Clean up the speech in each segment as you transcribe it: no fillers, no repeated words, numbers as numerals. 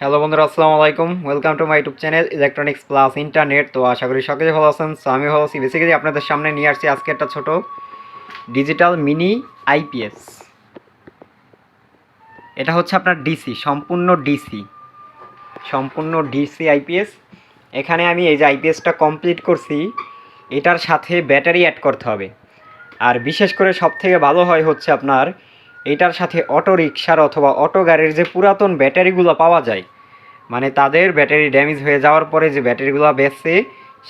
Hello বন্ধুরা, আসসালামু আলাইকুম। Welcome to my YouTube channel electronics plus internet. তো আশা করি সকলে ভালো আছেন। সো আমি ভালো আছি। বেসিক্যালি আপনাদের সামনে নিয়ে আসছি আজকে একটা ছোট ডিজিটাল মিনি আইপিএস। এটা হচ্ছে আপনার ডিসি, সম্পূর্ণ ডিসি আইপিএস। এখানে আমি এই যে আইপিএসটা কমপ্লিট করছি, এটার সাথে ব্যাটারি অ্যাড করতে হবে। আর বিশেষ করে সবথেকে ভালো হয় হচ্ছে আপনার এটার সাথে অটো রিকশার অথবা অটো গাড়ির যে পুরাতন ব্যাটারিগুলো পাওয়া যায়, মানে তাদের ব্যাটারি ড্যামেজ হয়ে যাওয়ার পরে যে ব্যাটারিগুলো বেচছে,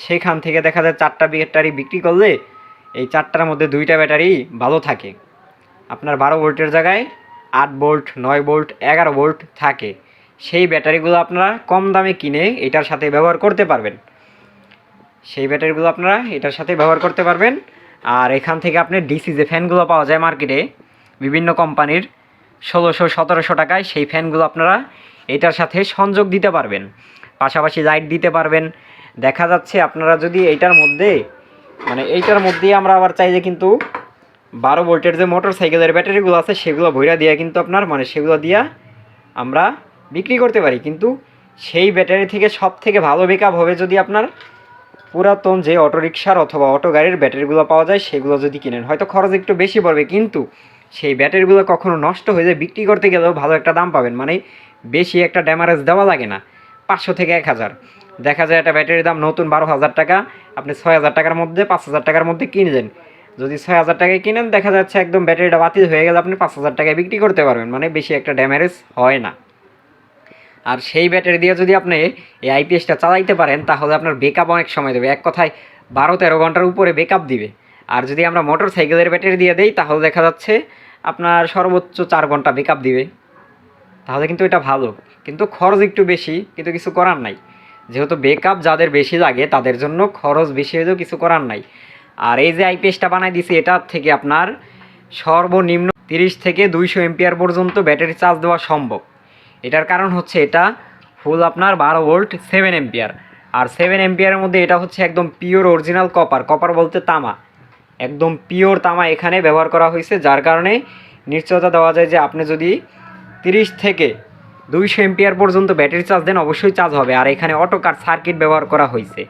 সেখান থেকে দেখা যায় 4টা ব্যাটারি বিক্রি করলে এই 4টার মধ্যে 2টা ব্যাটারি ভালো থাকে। আপনার 12 ভোল্টের জায়গায় 8 ভোল্ট, 9 ভোল্ট, 11 ভোল্ট থাকে। সেই ব্যাটারিগুলো আপনারা কম দামে কিনে এটার সাথে ব্যবহার করতে পারবেন। আর এখান থেকে আপনি ডিসি যে ফ্যানগুলো পাওয়া যায় মার্কেটে বিভিন্ন কোম্পানির 1600-1700 টাকায়, সেই ফ্যানগুলো আপনারা এটার সাথে সংযোগ দিতে পারবেন, পাশাপাশি লাইট দিতে পারবেন। দেখা যাচ্ছে আপনারা যদি এইটার মধ্যে আমরা আবার চাইলে কিন্তু 12 ভোল্টের যে মোটর সাইকেলের ব্যাটারিগুলো আছে সেগুলো ভইরা দিয়ে কিন্তু সেগুলো দিয়া আমরা বিক্রি করতে পারি। কিন্তু সেই ব্যাটারি থেকে সব থেকে ভালো ব্যাকআপ হবে যদি আপনার পুরাতন যে অটোরিকশার অথবা অটো গাড়ির ব্যাটারিগুলো পাওয়া যায় সেগুলো যদি কিনেন। হয়তো খরচ একটু বেশি পড়বে, কিন্তু সেই ব্যাটারিগুলো কখনো নষ্ট হয়ে যায়, বিক্রি করতে গেলেও ভালো একটা দাম পাবেন। মানে বেশি একটা ড্যামারেজ দেওয়া লাগে না। 500 থেকে 1000 দেখা যায় একটা ব্যাটারির দাম নতুন 12,000 টাকা, আপনি 6,000 টাকার মধ্যে 5,000 টাকার মধ্যে কিনলেন। যদি 6,000 টাকায় কিনেন, দেখা যাচ্ছে একদম ব্যাটারিটা বাতিল হয়ে গেলে আপনি 5,000 টাকায় বিক্রি করতে পারবেন। মানে বেশি একটা ড্যামারেজ হয় না। আর সেই ব্যাটারি দিয়ে যদি আপনি এই আইপিএসটা চালাইতে পারেন, তাহলে আপনার ব্যাকআপ অনেক সময় দেবে। এক কথায় 12-13 ঘন্টার উপরে ব্যাকআপ দিবে। আর যদি আমরা মোটর সাইকেলের ব্যাটারি দিয়ে দিই, তাহলে দেখা যাচ্ছে আপনার সর্বোচ্চ 4 ঘন্টা ব্যাকআপ দিবে। তাহলে কিন্তু এটা ভালো, কিন্তু খরচ একটু বেশি, কিন্তু কিছু করার নাই। যেহেতু ব্যাকআপ যাদের বেশি লাগে তাদের জন্য খরচ বেশি হলেও কিছু করার নাই। আর এই যে আইপিএসটা বানাই দিছি, এটার থেকে আপনার সর্বনিম্ন 30 থেকে 200 এম্পিয়ার পর্যন্ত ব্যাটারি চার্জ দেওয়া সম্ভব। এটার কারণ হচ্ছে এটা ফুল আপনার 12 ভোল্ট 7 এম্পিয়ার। আর 7 এম্পিয়ারের মধ্যে এটা হচ্ছে একদম পিওর অরিজিনাল কপার বলতে তামা, একদম পিওর তামা এখানে ব্যবহার করা হয়েছে। যার কারণে নিশ্চয়তা দেওয়া যায় যে আপনি যদি 30 থেকে 200 এম্পিয়ার পর্যন্ত ব্যাটারি চার্জ দেন, অবশ্যই চার্জ হবে। আর এখানে অটো কাট সার্কিট ব্যবহার করা হয়েছে,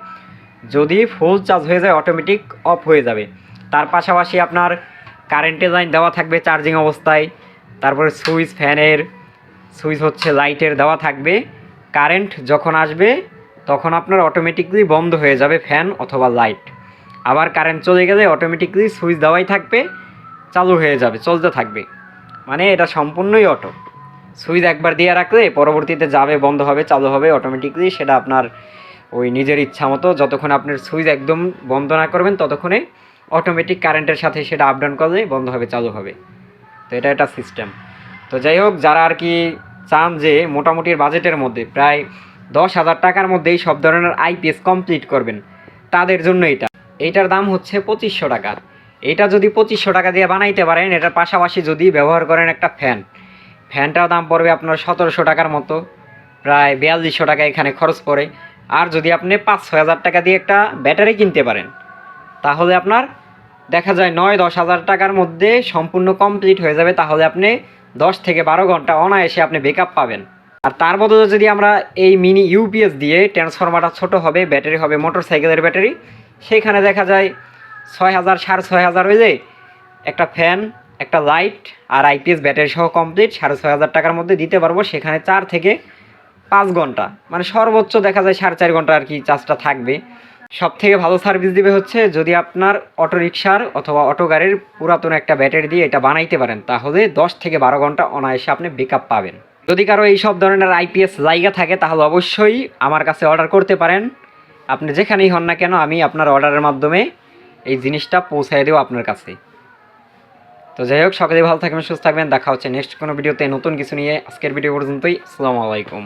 যদি ফুল চার্জ হয়ে যায় অটোমেটিক অফ হয়ে যাবে। তার পাশাপাশি আপনার কারেন্টের লাইন দেওয়া থাকবে চার্জিং অবস্থায়, তারপরে ফ্যানের সুইচ হচ্ছে লাইটের দেওয়া থাকবে। কারেন্ট যখন আসবে তখন আপনার অটোমেটিকলি বন্ধ হয়ে যাবে ফ্যান অথবা লাইট। আবার কারেন্ট চলে গেলে অটোমেটিকলি সুইচ দেওয়াই থাকবে, চালু হয়ে যাবে, চলতে থাকবে। মানে এটা সম্পূর্ণই অটো। সুইচ একবার দিয়ে রাখলে পরবর্তীতে যাবে, বন্ধ হবে, চালু হবে অটোমেটিকলি। সেটা আপনার ওই নিজের ইচ্ছা মতো, যতক্ষণ আপনার সুইচ একদম বন্ধ না করবেন ততক্ষণে অটোমেটিক কারেন্টের সাথে সেটা আপ ডাউন করলে বন্ধ হবে, চালু হবে। তো এটা একটা সিস্টেম। তো যাই হোক, যারা আর কি চান যে মোটামুটির বাজেটের মধ্যে প্রায় 10,000 টাকার মধ্যেই সব ধরনের আইপিএস কমপ্লিট করবেন, তাদের জন্য এইটার দাম হচ্ছে 2500 টাকা। এটা যদি 2500 টাকা দিয়ে বানাইতে পারেন, এটার পাশাপাশি যদি ব্যবহার করেন একটা ফ্যানটার দাম পড়বে আপনার 1700 টাকার মতো, প্রায় 4200 টাকা এখানে খরচ পড়ে। আর যদি আপনি 5-6 হাজার টাকা দিয়ে একটা ব্যাটারি কিনতে পারেন, তাহলে আপনার দেখা যায় 9-10 হাজার টাকার মধ্যে সম্পূর্ণ কমপ্লিট হয়ে যাবে। তাহলে আপনি 10 থেকে 12 ঘন্টা অনায়াসে আপনি ব্যাকআপ পাবেন। আর তার বদলে যদি আমরা এই মিনি ইউপিএস দিয়ে, ট্রান্সফরমারটা ছোট হবে, ব্যাটারি হবে মোটর সাইকেলের ব্যাটারি, সেখানে দেখা যায় 6,000 6,500 হয়ে যায় একটা ফ্যান, একটা লাইট আর আইপিএস ব্যাটারি সহ কমপ্লিট 6,500 টাকার মধ্যে দিতে পারবো। সেখানে 4 থেকে 5 ঘন্টা, মানে সর্বোচ্চ দেখা যায় 4.5 ঘন্টা আর কি চার্জটা থাকবে। সব থেকে ভালো সার্ভিস দিবে হচ্ছে যদি আপনার অটো রিকশার অথবা অটো গাড়ির পুরাতন একটা ব্যাটারি দিয়ে এটা বানাইতে পারেন, তাহলে 10 থেকে 12 ঘন্টা অনায়াসে আপনি ব্যাকআপ পাবেন। যদি কারো এই সব ধরনের আইপিএস লাইগা থাকে, তাহলে অবশ্যই আমার কাছে অর্ডার করতে পারেন। আপনি যেখানেই হন না কেন, আমি আপনার অর্ডারের মাধ্যমে এই জিনিসটা পৌঁছায় দেবো আপনার কাছে। তো যাই হোক, সকলেই ভালো থাকবেন, সুস্থ থাকবেন। দেখা হচ্ছে নেক্সট কোনো ভিডিওতে নতুন কিছু নিয়ে। আজকের ভিডিও পর্যন্তই। আসসালামু আলাইকুম।